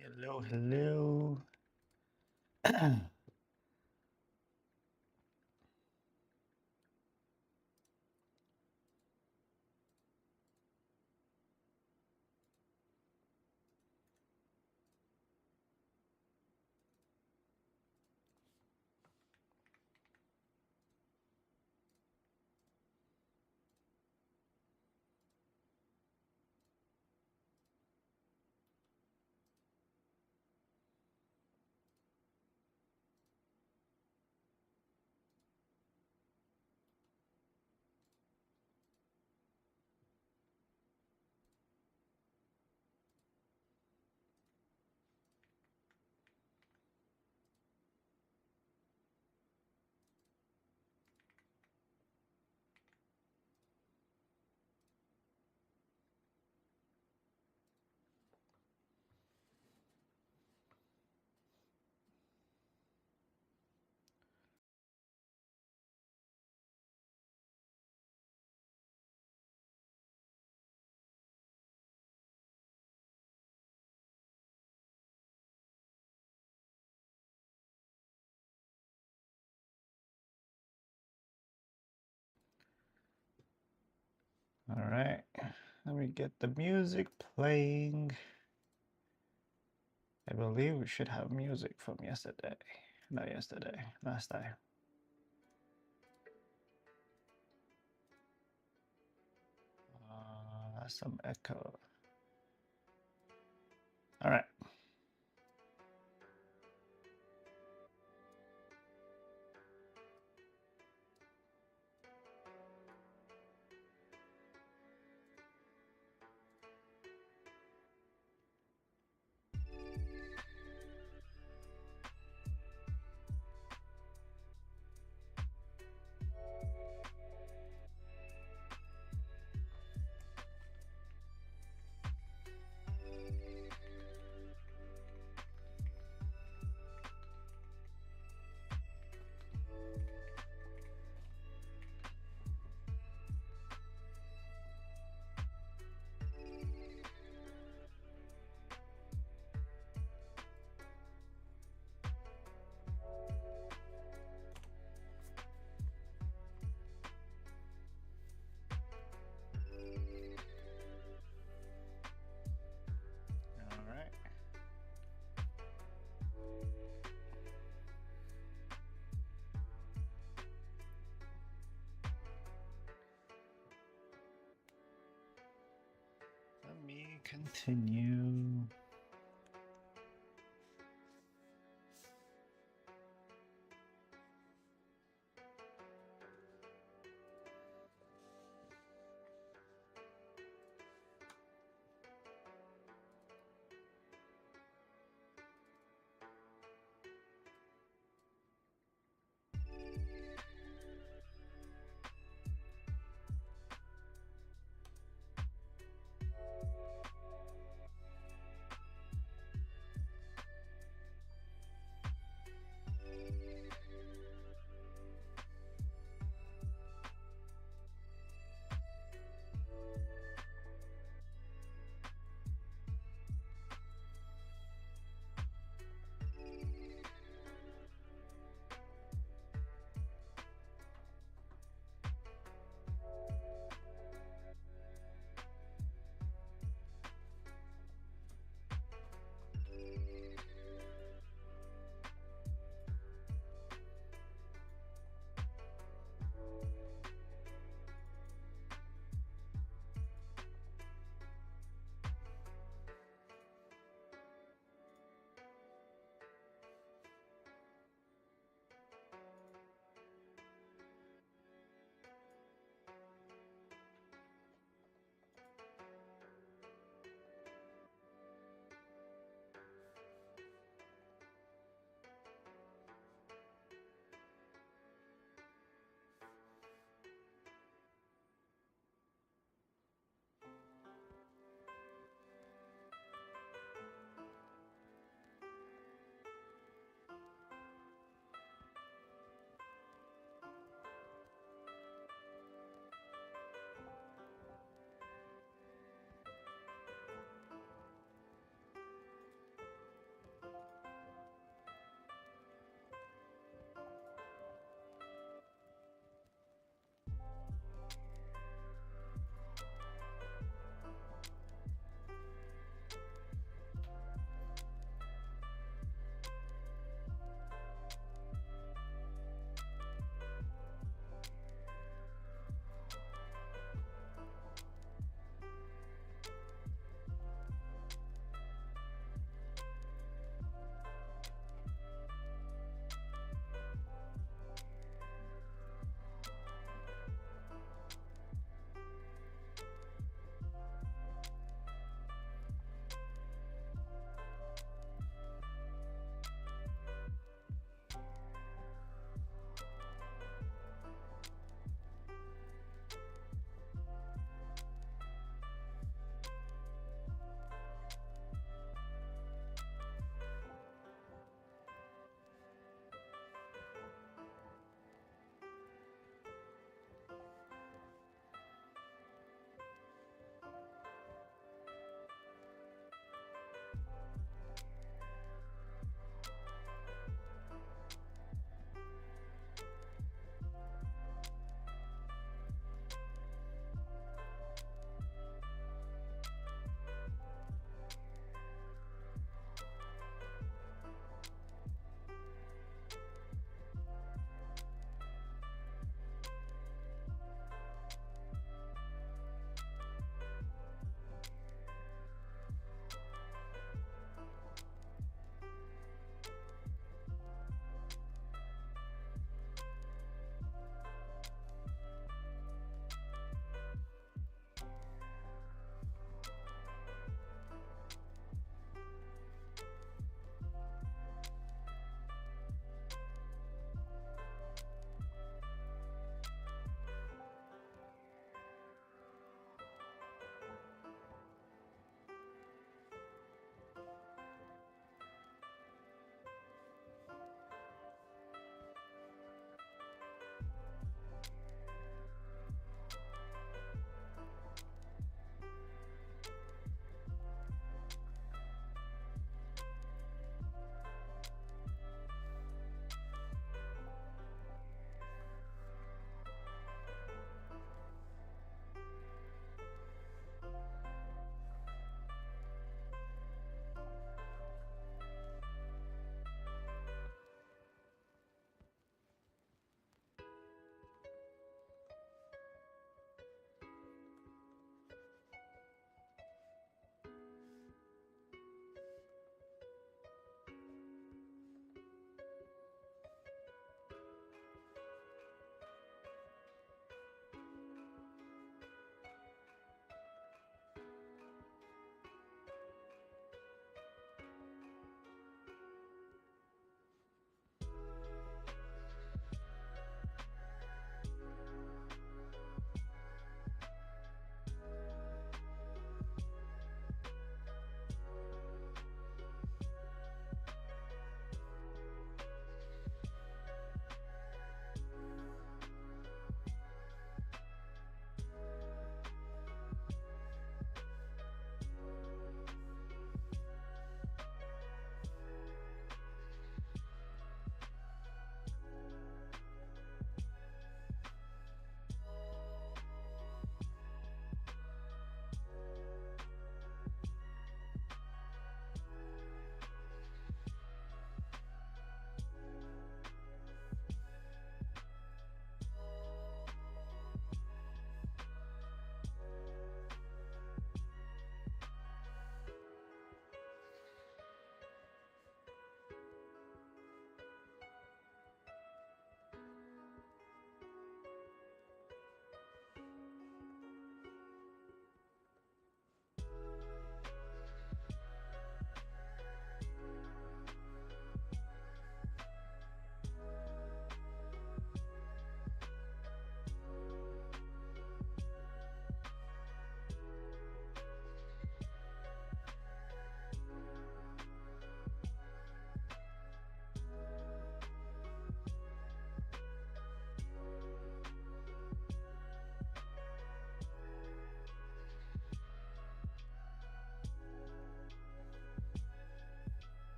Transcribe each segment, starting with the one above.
Hello, hello. All right, let me get the music playing. I believe we should have music from yesterday. Not yesterday, last time. Some echo. All right. All right. Let me continue.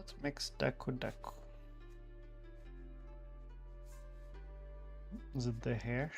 Let's mix deco deco. Is it the hair?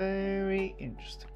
Very interesting.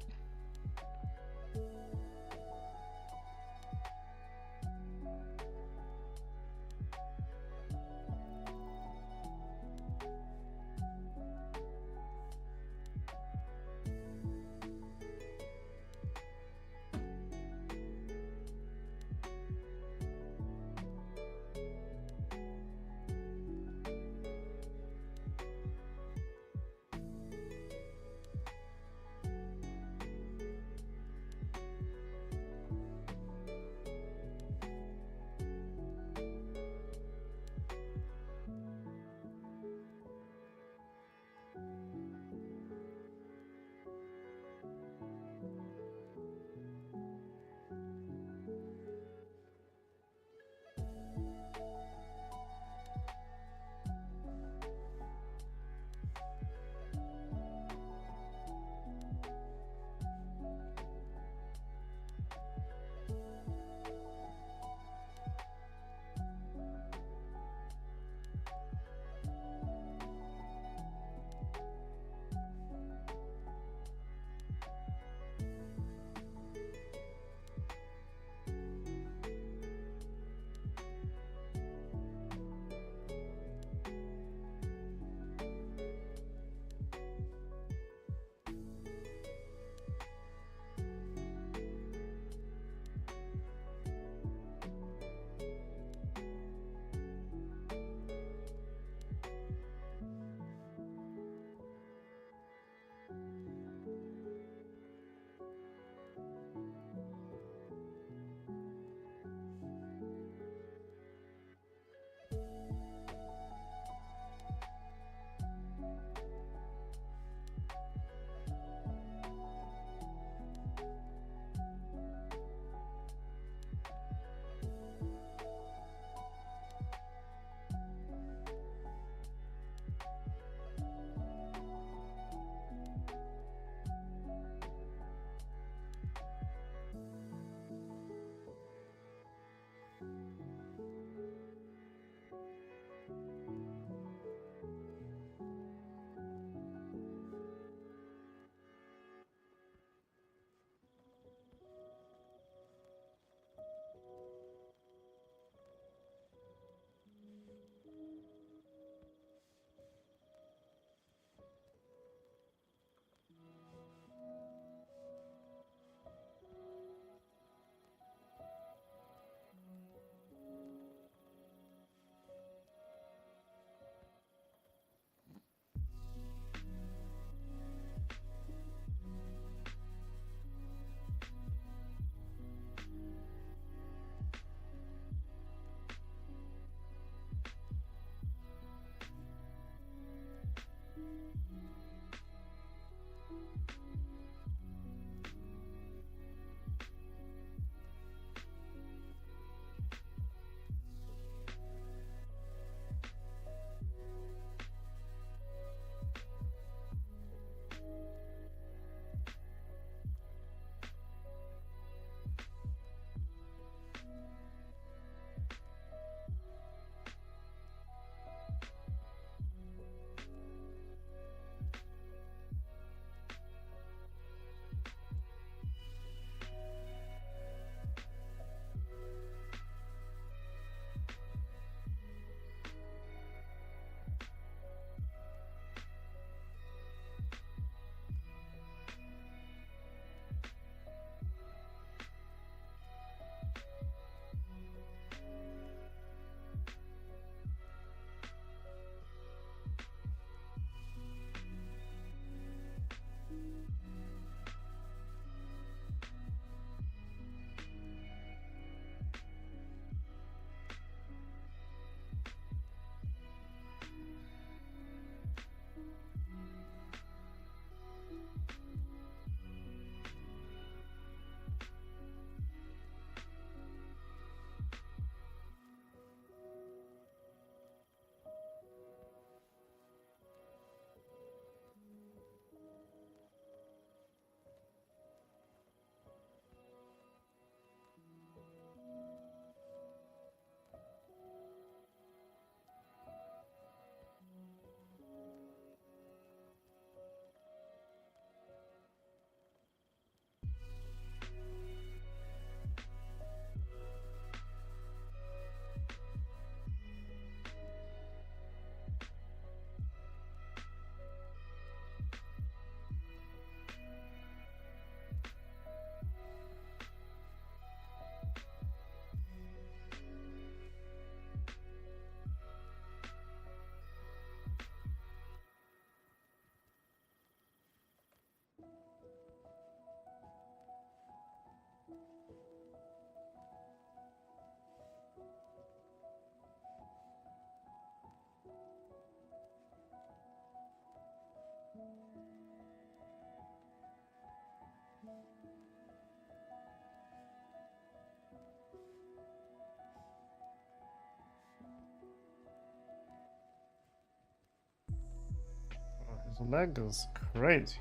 leg is crazy.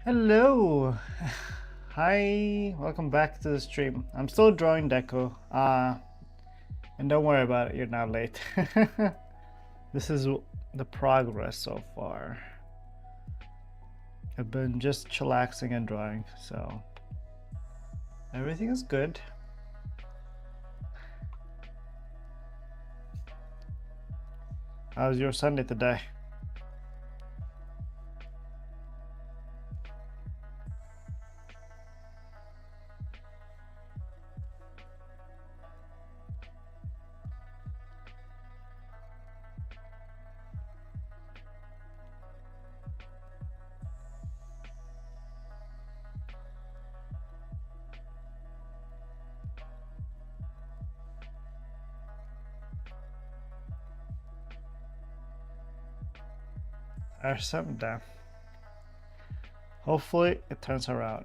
Hello. Hi, welcome back to the stream. I'm still drawing deco. And don't worry about it, you're not late. This is the progress so far. I've been just chillaxing and drawing, so everything is good. How's your Sunday today? There's something down. Hopefully it turns around.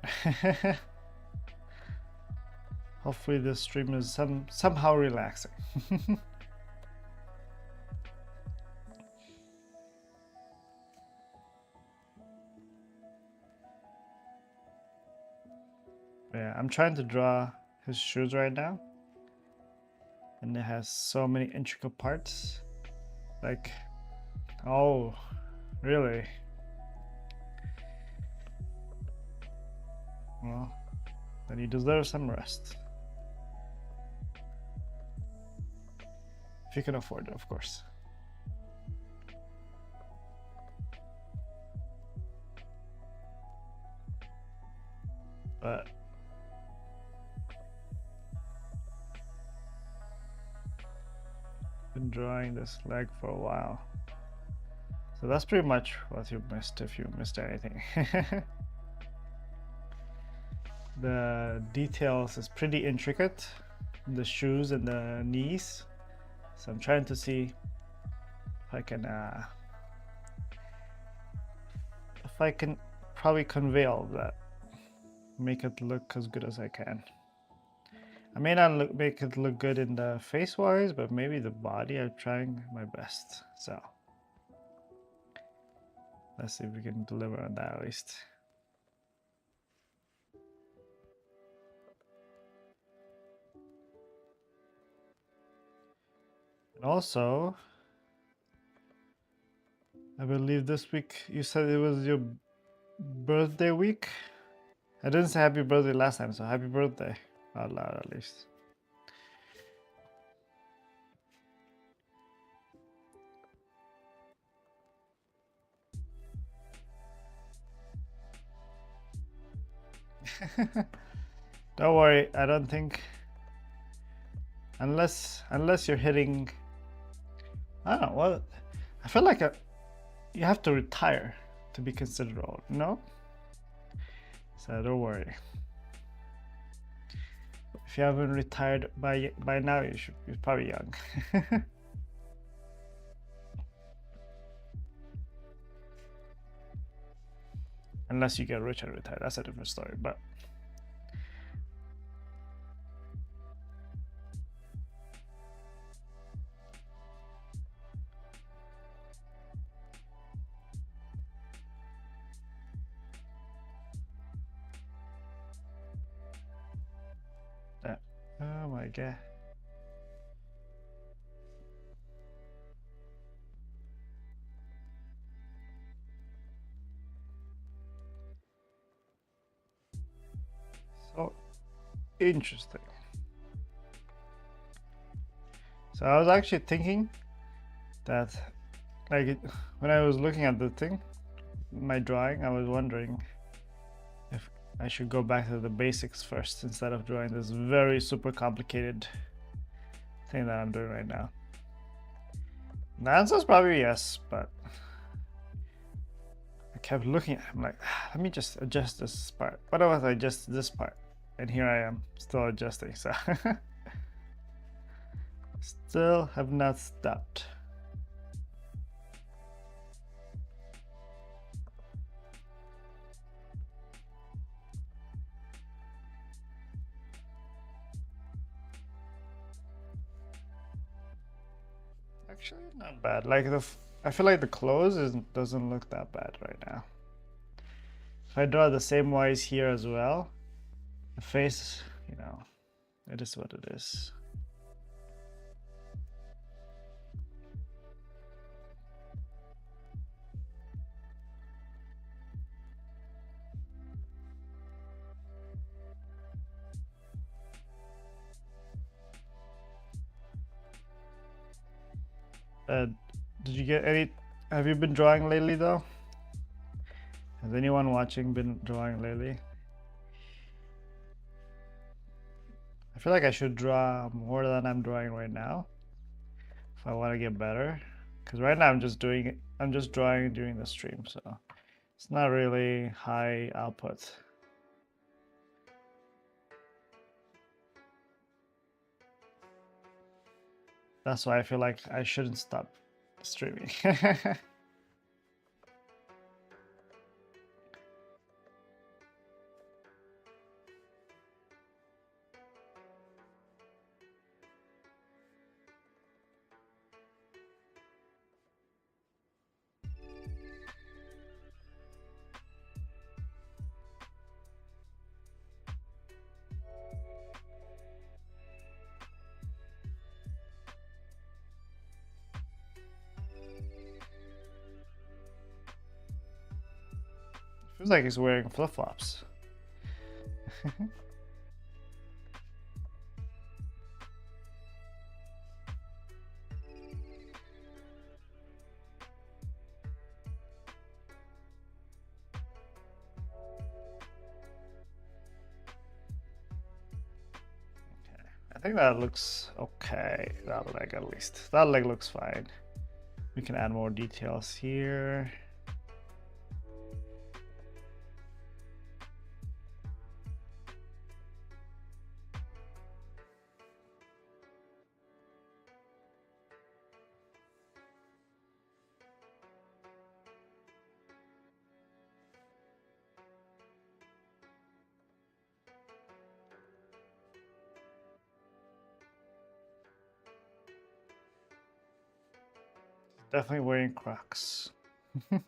Hopefully this stream is somehow relaxing. Yeah, I'm trying to draw his shoes right now, and it has so many intricate parts. Like, oh, really? Well, then he deserves some rest. If you can afford it, of course. But been drawing this leg for a while. So that's pretty much what you missed if you missed anything. The details is pretty intricate, the shoes and the knees. So I'm trying to see if I can probably convey all of that, make it look as good as I can. I may not make it look good in the face wise, but maybe the body, I'm trying my best. So let's see if we can deliver on that at least. And also, I believe this week you said it was your birthday week. I didn't say happy birthday last time, so happy birthday out loud at least. Don't worry, I don't think, unless you're hitting, I don't know, well, I feel like you have to retire to be considered old, no? So don't worry. If you haven't retired by now, you're probably young. Unless you get rich and retire, that's a different story. But oh my god. So interesting. So I was actually thinking that, like, when I was looking at the thing, my drawing, I was wondering if I should go back to the basics first instead of drawing this very super complicated thing that I'm doing right now. The answer is probably yes, but I kept looking at it. I'm like, let me just adjust this part. What if I adjust this part? And here I am, still adjusting. So still have not stopped. Actually, not bad. Like I feel like the clothes doesn't look that bad right now. If I draw the same wise here as well, the face, it is what it is. Did you get any? Have you been drawing lately though? Has anyone watching been drawing lately? I feel like I should draw more than I'm drawing right now if I want to get better. Because right now I'm just drawing during the stream, so it's not really high output. That's why I feel like I shouldn't stop streaming. Feels like he's wearing flip-flops. I think that looks okay. That leg, at least. That leg looks fine. We can add more details here. Definitely wearing Crocs. Okay,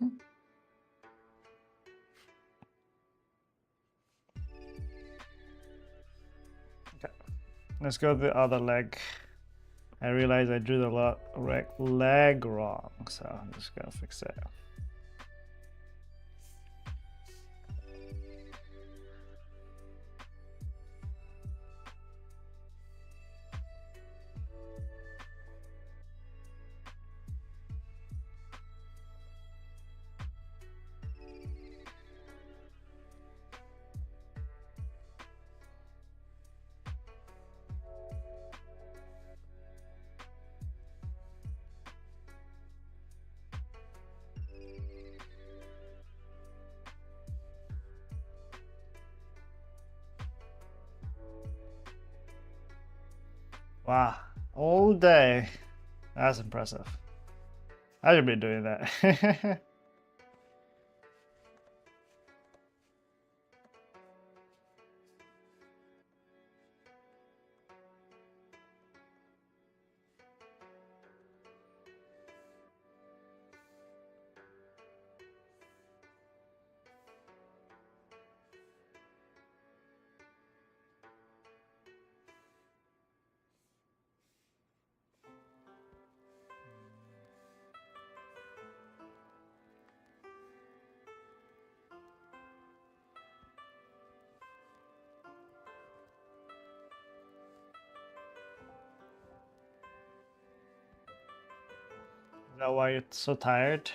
let's go to the other leg. I realized I drew the leg wrong, so I'm just gonna fix it. Wow, all day. That's impressive. I should be doing that. Is that why you're so tired?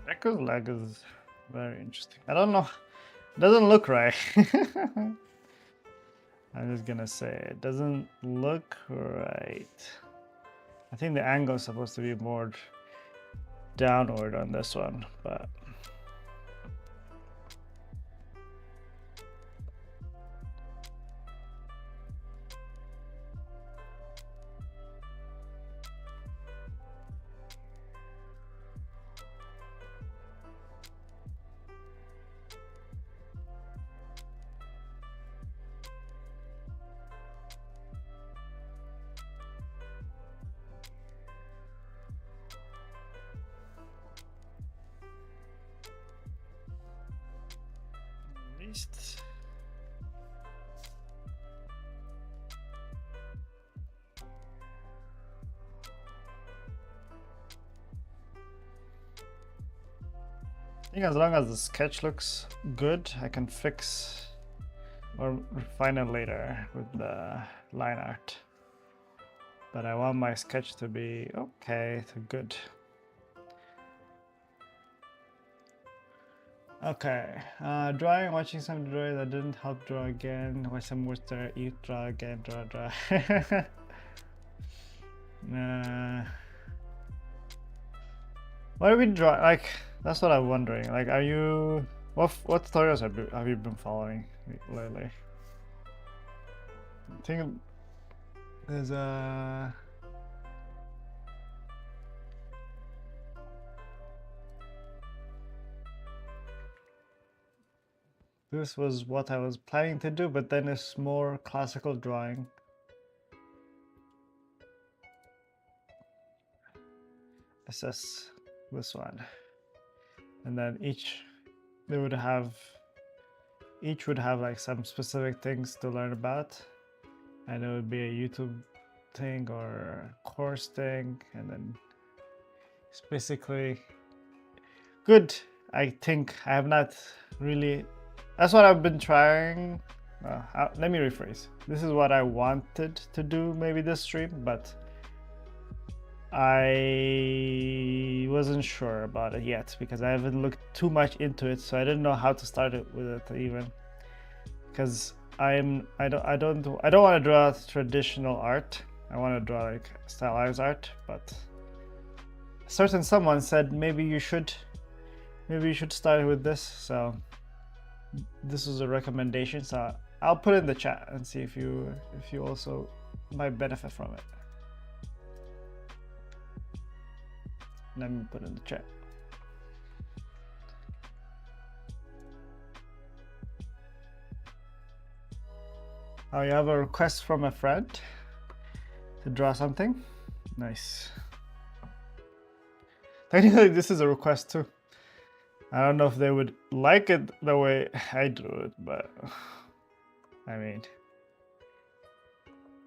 Echo's leg is very interesting. I don't know. It doesn't look right. I'm just gonna say it doesn't look right. I think the angle is supposed to be more downward on this one, but at least I think as long as the sketch looks good, I can fix or refine it later with the line art. But I want my sketch to be okay, to good. Okay, drawing, watching some drawing that didn't help draw again, watch some more there, eat, draw again, draw. What are we draw? Like, that's what I'm wondering. Like, are you, what tutorials have you been following lately? I think there's a, this was what I was planning to do, but then it's more classical drawing. Assess this one, and then each would have like some specific things to learn about, and it would be a YouTube thing or a course thing, and then it's basically good. I think I have not really, that's what I've been trying. Let me rephrase, this is what I wanted to do maybe this stream, but I wasn't sure about it yet because I haven't looked too much into it, so I didn't know how to start it with it even. Because I don't want to draw traditional art. I want to draw like stylized art, but a certain someone said maybe you should start with this. So this is a recommendation. So I'll put it in the chat and see if you also might benefit from it. Let me put it in the chat. Oh, you have a request from a friend to draw something? Nice. Technically, this is a request too. I don't know if they would like it the way I drew it, but I mean,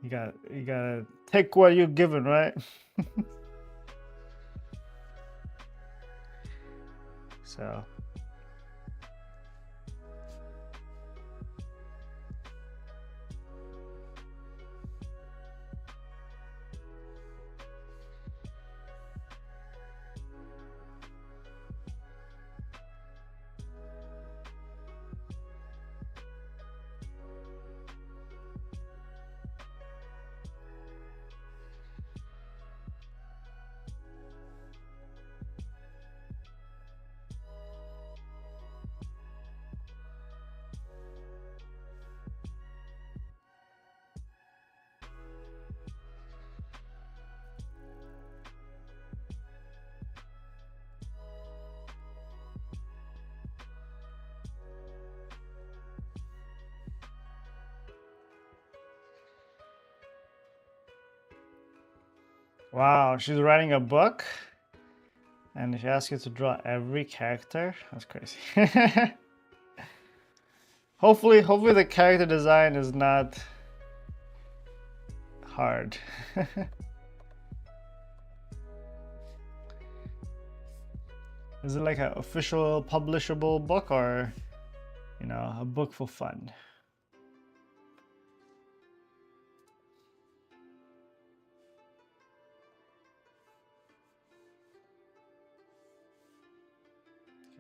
you gotta take what you're given, right? So wow, she's writing a book and she asks you to draw every character. That's crazy. Hopefully the character design is not hard. Is it like an official publishable book or, you know, a book for fun?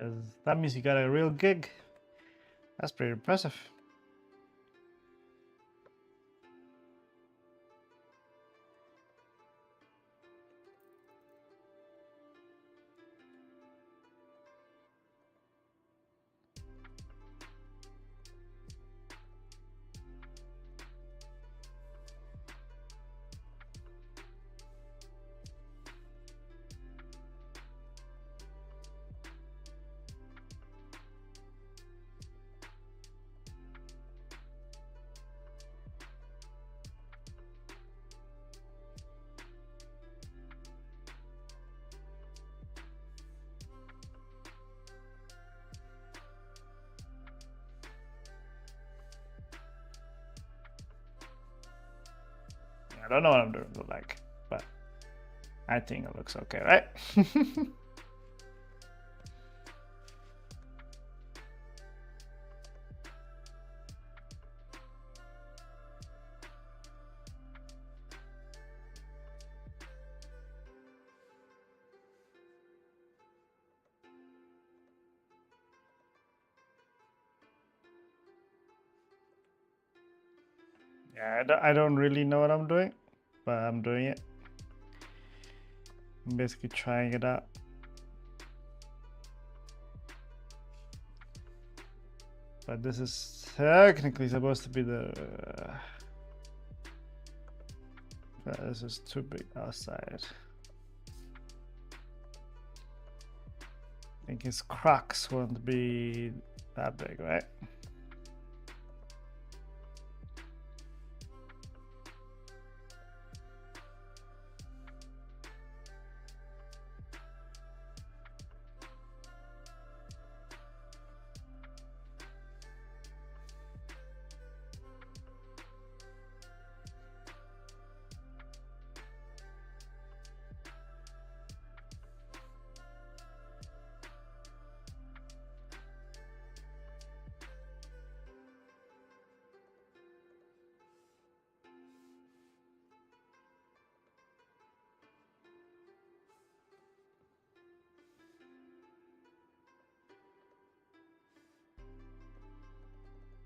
because that means you got a real gig. That's pretty impressive. I don't know what I'm doing like, but I think it looks okay, right? Yeah, I don't really know what I'm doing, but I'm doing it. I'm basically trying it out. But this is technically supposed to be the... this is too big outside. I think his cracks won't be that big, right?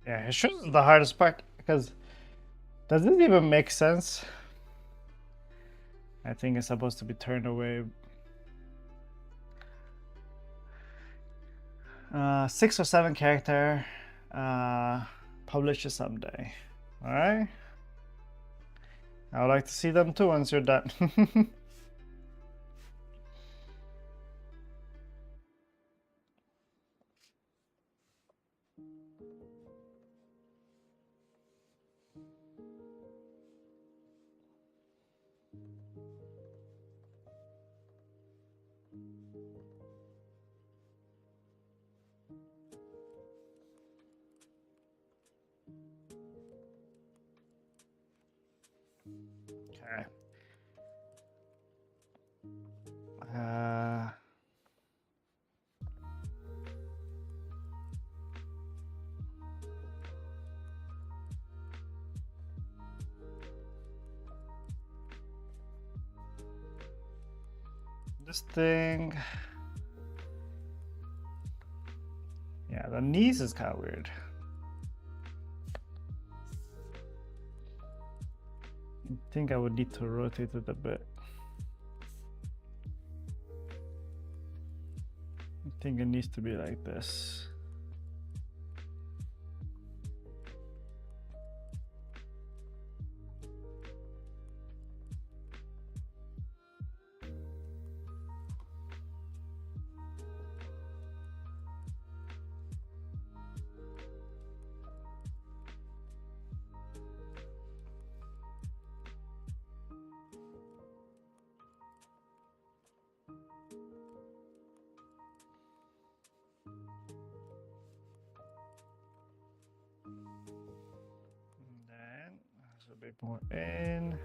Yeah, his shoes is the hardest part because does it even make sense? I think it's supposed to be turned away. 6 or 7 character. Publish it someday. All right. I would like to see them too once you're done. Okay. This thing. Yeah, the knees is kind of weird. I think I would need to rotate it a bit. I think it needs to be like this. A bit more in.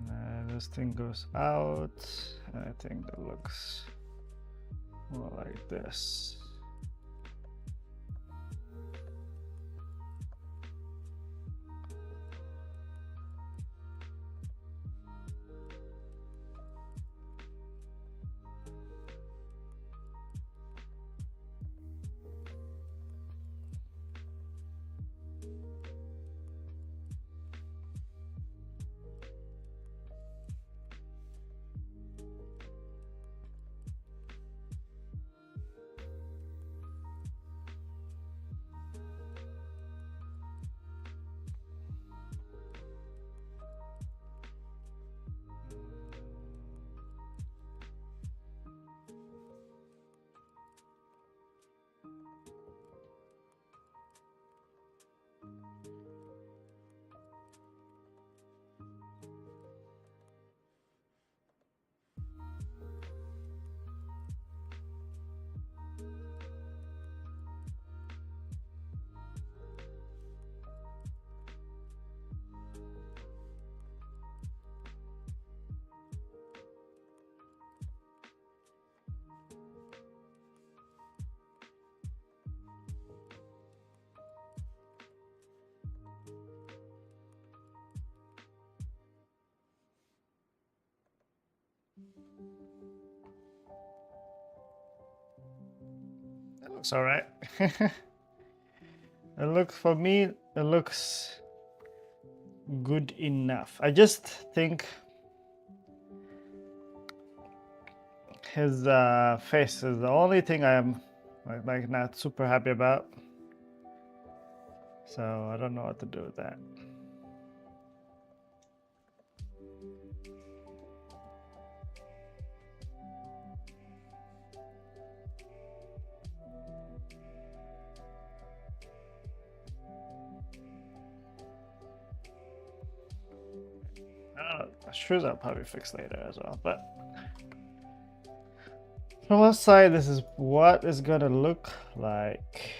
And this thing goes out. And I think that looks more like this. looks all right. It looks, for me, it looks good enough. I just think his face is the only thing I am like not super happy about. So I don't know what to do with that. Shoes I'll probably fix later as well, but from outside, this is what it's gonna look like.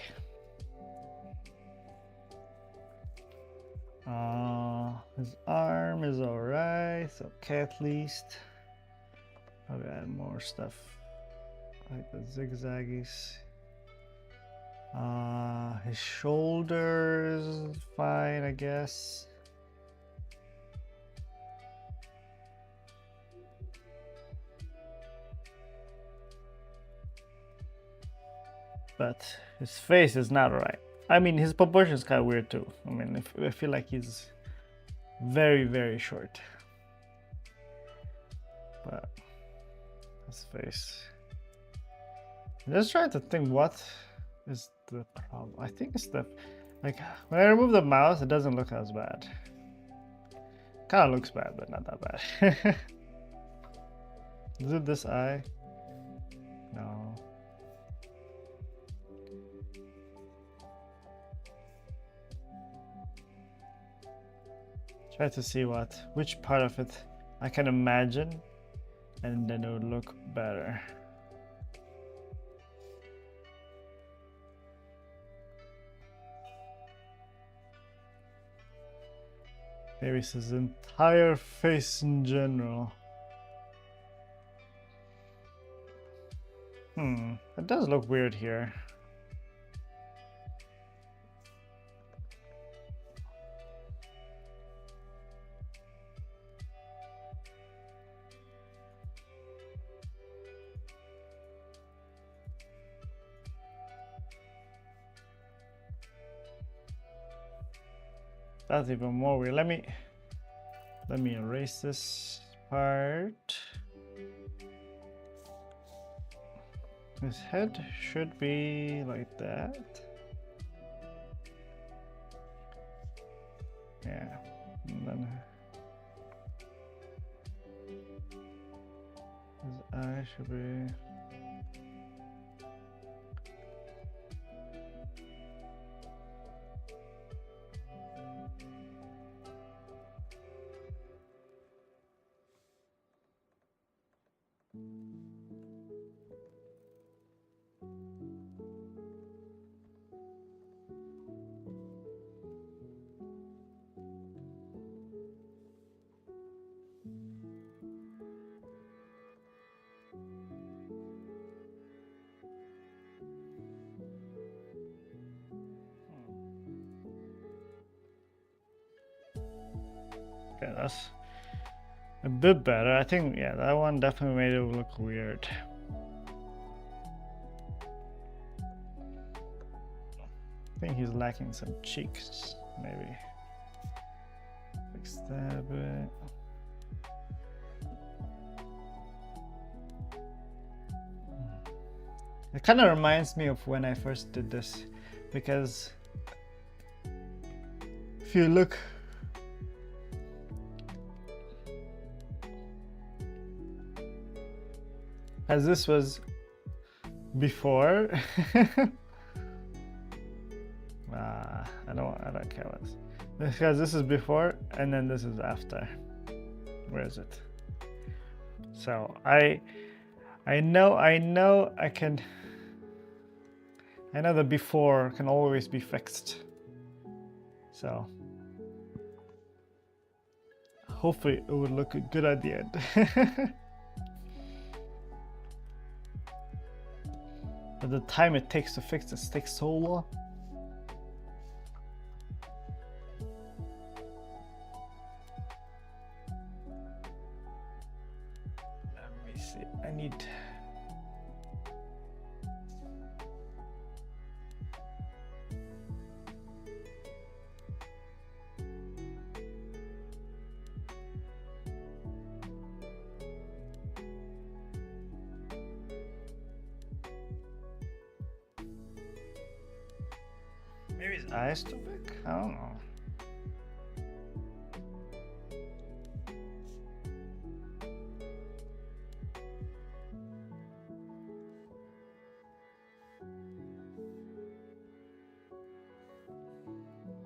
His arm is alright, it's okay at least. Probably add more stuff like the zigzaggies. His shoulders, fine, I guess. But his face is not right. I mean, his proportion is kind of weird too. I mean, I feel like he's very, very short. But his face. I'm just trying to think what is the problem. I think it's the, like, when I remove the mouse, it doesn't look as bad. Kind of looks bad, but not that bad. Is it this eye? No. Try to see which part of it I can imagine, and then it would look better. Maybe it's his entire face in general. It does look weird here. That's even more weird. Let me erase this part. His head should be like that. Yeah. And then his eye should be. Okay, that's a bit better. I think, yeah, that one definitely made it look weird. I think he's lacking some cheeks, maybe. Fix that a bit. It kind of reminds me of when I first did this, because if you look, as this was before, I don't care what this, because this is before and then this is after. Where is it? So I know the before can always be fixed. So hopefully it would look good at the end. But the time it takes to fix this takes so long. Let me see. I need. Maybe his eyes too big? I don't know.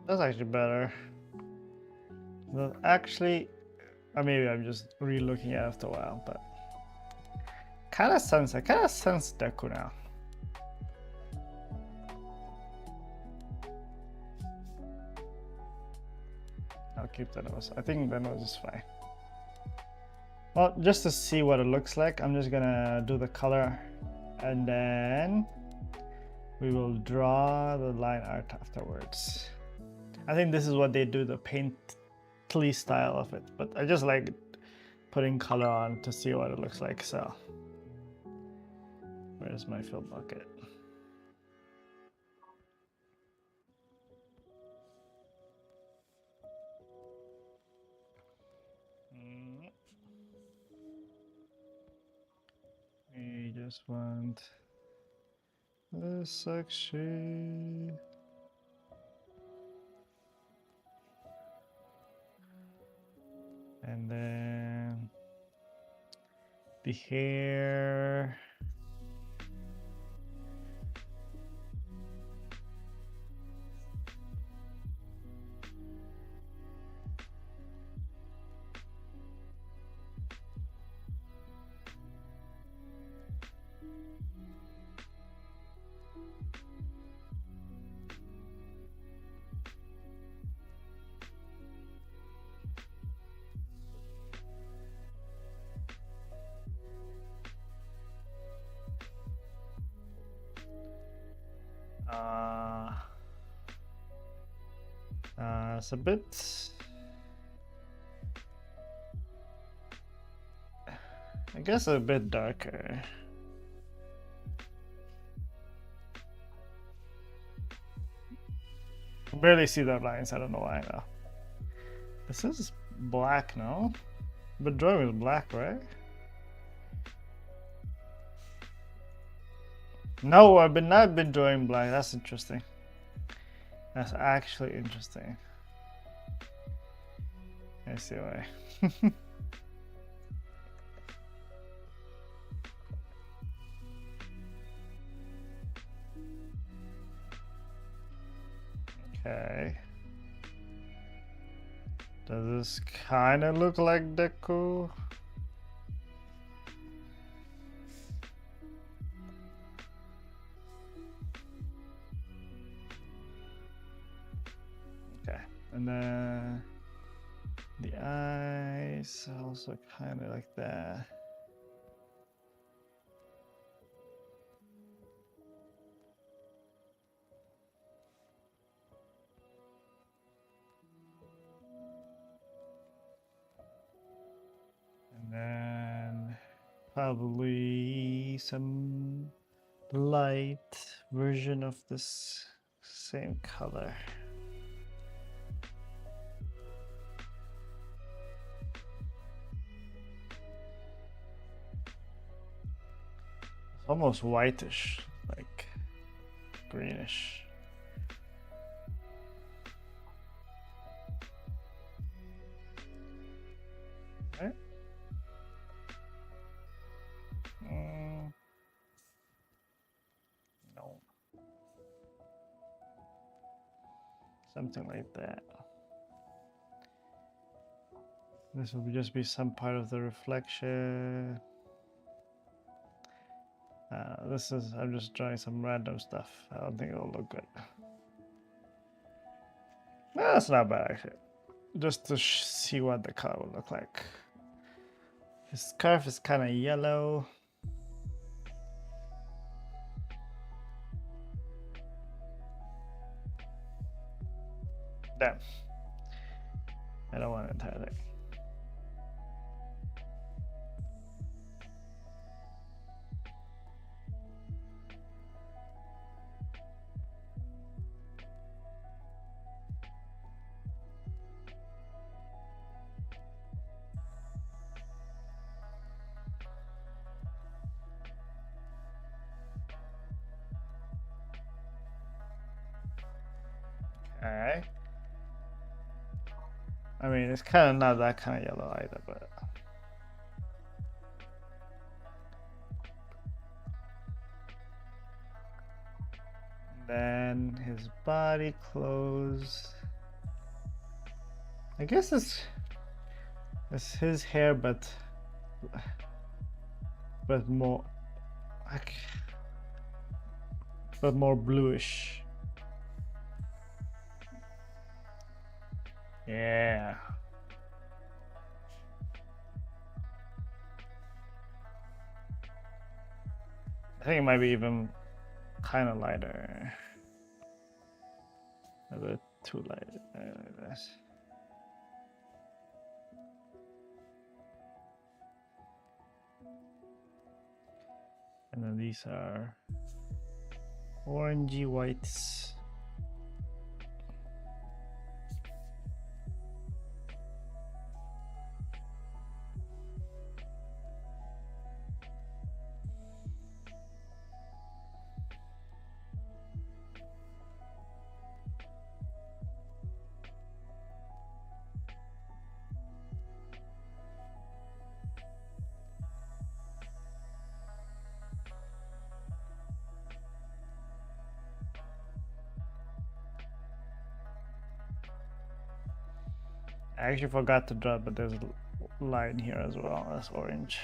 That's actually better. Well, actually, or maybe I'm just re-looking at it after a while, but I kind of sense Deku now. I'll keep the nose. I think the nose is fine. Well, just to see what it looks like, I'm just gonna do the color and then we will draw the line art afterwards. I think this is what they do, the painterly style of it, but I just like putting color on to see what it looks like. So where's my fill bucket? We just want this section. And then the hair. It's a bit, I guess, a bit darker. I barely see the lines. I don't know why though. This is black, no? But drawing is black, right? No, I've not been drawing black. That's interesting. That's actually interesting. I see why. Okay. Does this kind of look like Deku? Okay, and then the eyes also kind of like that. And then probably some light version of this same color. It's almost whitish, like greenish. Right? No. Something like that. This will just be some part of the reflection. I'm just drawing some random stuff. I don't think it'll look good. No, that's not bad actually. Just to see what the color will look like. His scarf is kind of yellow. Damn. I don't want an entire thing. Alright. I mean, it's kind of not that kind of yellow either, but then his body clothes. I guess it's his hair, but more, but more bluish. Yeah. I think it might be even kind of lighter. A bit too light. Like this. And then these are orangey whites. I actually forgot to draw, but there's a line here as well. That's orange.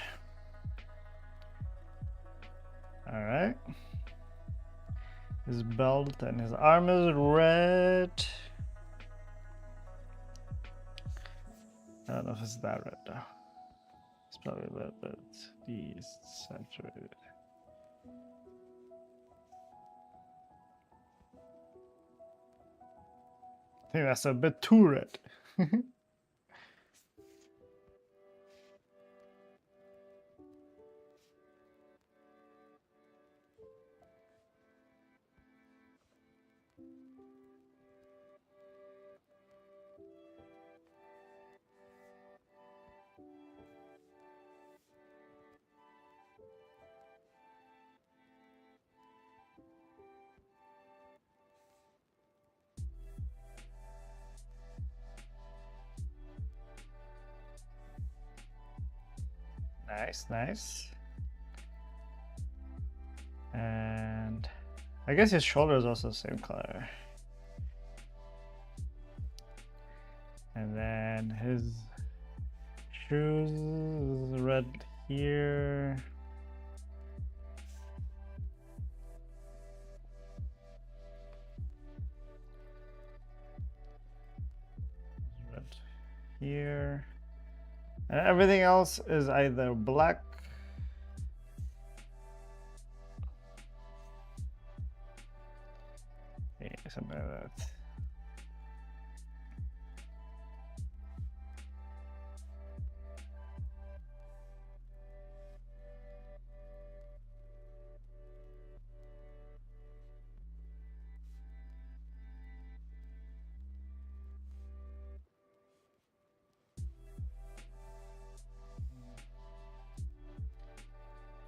All right. His belt and his arm is red. I don't know if it's that red though. It's probably a little bit desaturated. I think that's a bit too red. Nice, nice. And I guess his shoulder is also the same color. And then his shoes is red here. Red here. And everything else is either black something like that.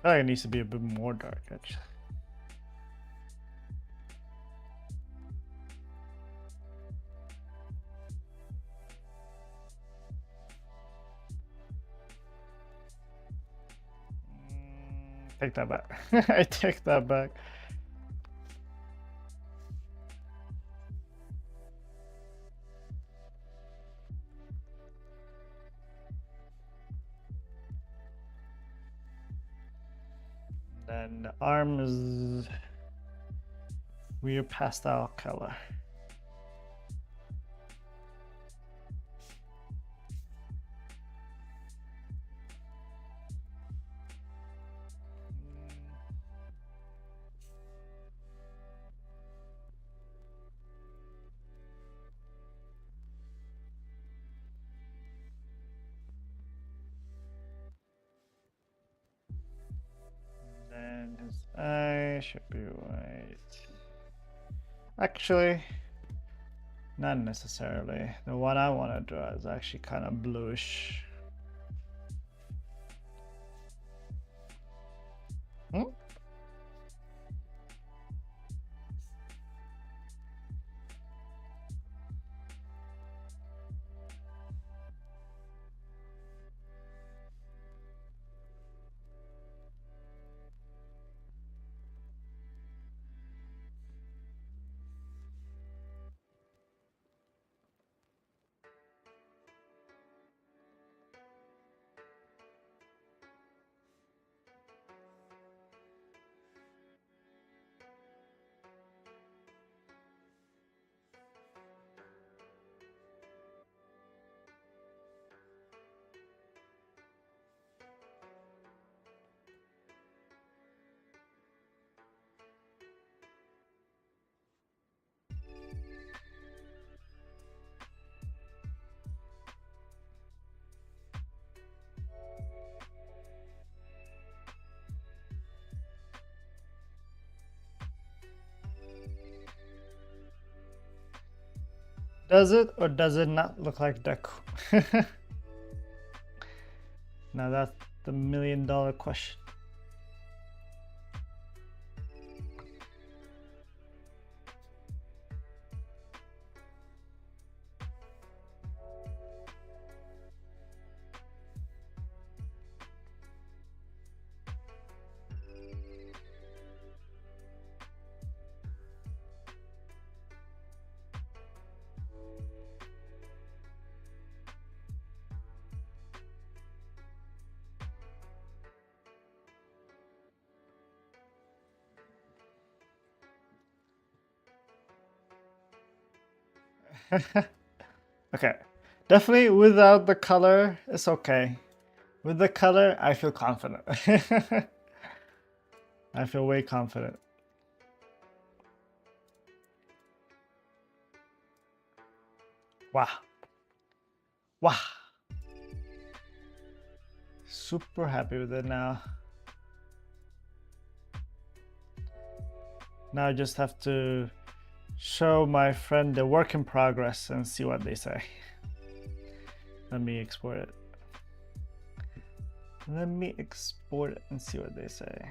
I think it needs to be a bit more dark, actually. Take that back. I take that back. Then the arm is weird pastel color. Then his eye should be white. Actually, not necessarily. The one I want to draw is actually kind of bluish. Does it or does it not look like Deku? Now that's the $1,000,000 question. Okay, definitely without the color, it's okay. With the color, I feel confident. I feel way confident. Wow. Wow. Super happy with it now. Now I just have to show my friend the work in progress and see what they say. Let me export it. Let me export it and see what they say.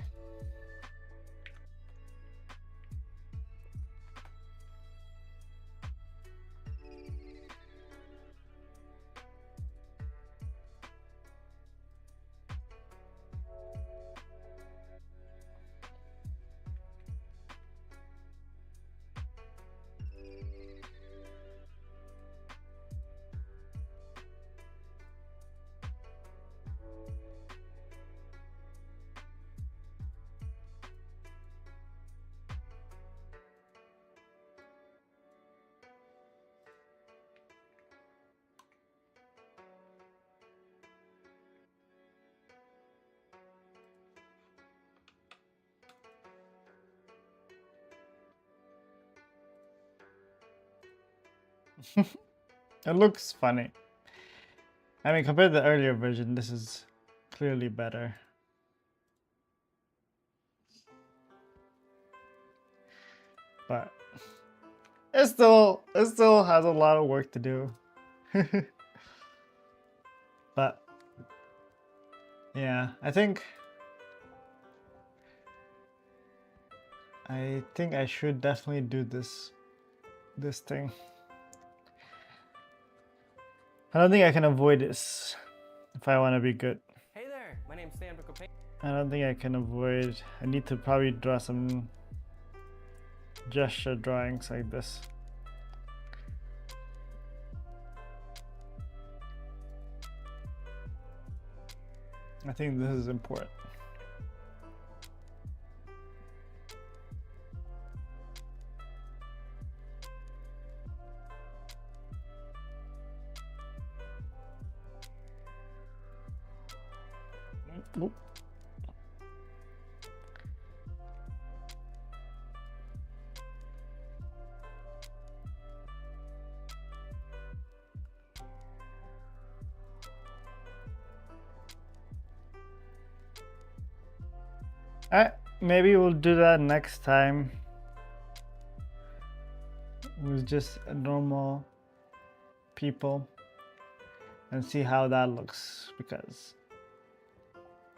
It looks funny. I mean, compared to the earlier version, this is clearly better. But it still has a lot of work to do. But yeah, I think I should definitely do this thing. I don't think I can avoid this if I want to be good. Hey there, my name's Sam. I don't think I can avoid. I need to probably draw some gesture drawings like this. I think this is important. Oop. Maybe we'll do that next time with just normal people and see how that looks, because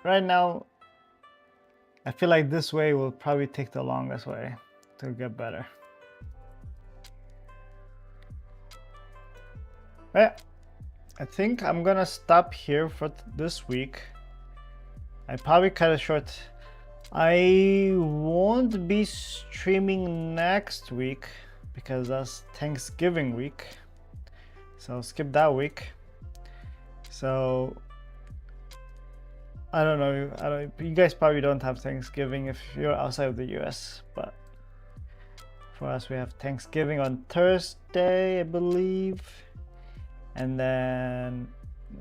right now I feel like this way will probably take the longest way to get better. Yeah, I think I'm gonna stop here for this week. I probably cut it short. I won't be streaming next week because that's Thanksgiving week, so skip that week. So I don't know. You guys probably don't have Thanksgiving if you're outside of the US, but for us we have Thanksgiving on Thursday, I believe, and then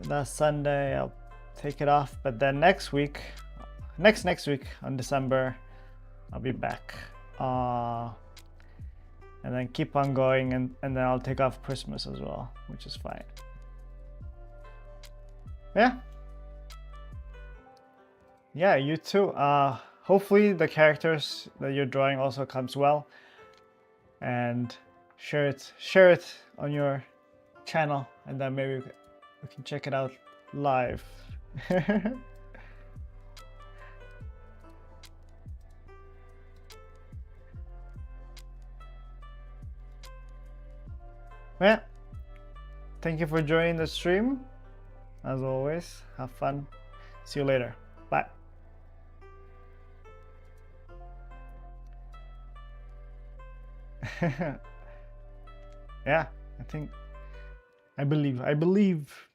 that Sunday I'll take it off. But then next week on December, I'll be back, and then keep on going, and then I'll take off Christmas as well, which is fine. Yeah, you too. Hopefully the characters that you're drawing also comes well, and share it on your channel, and then maybe we can check it out live. Yeah, thank you for joining the stream. As always, have fun. See you later. Bye. Yeah, I believe.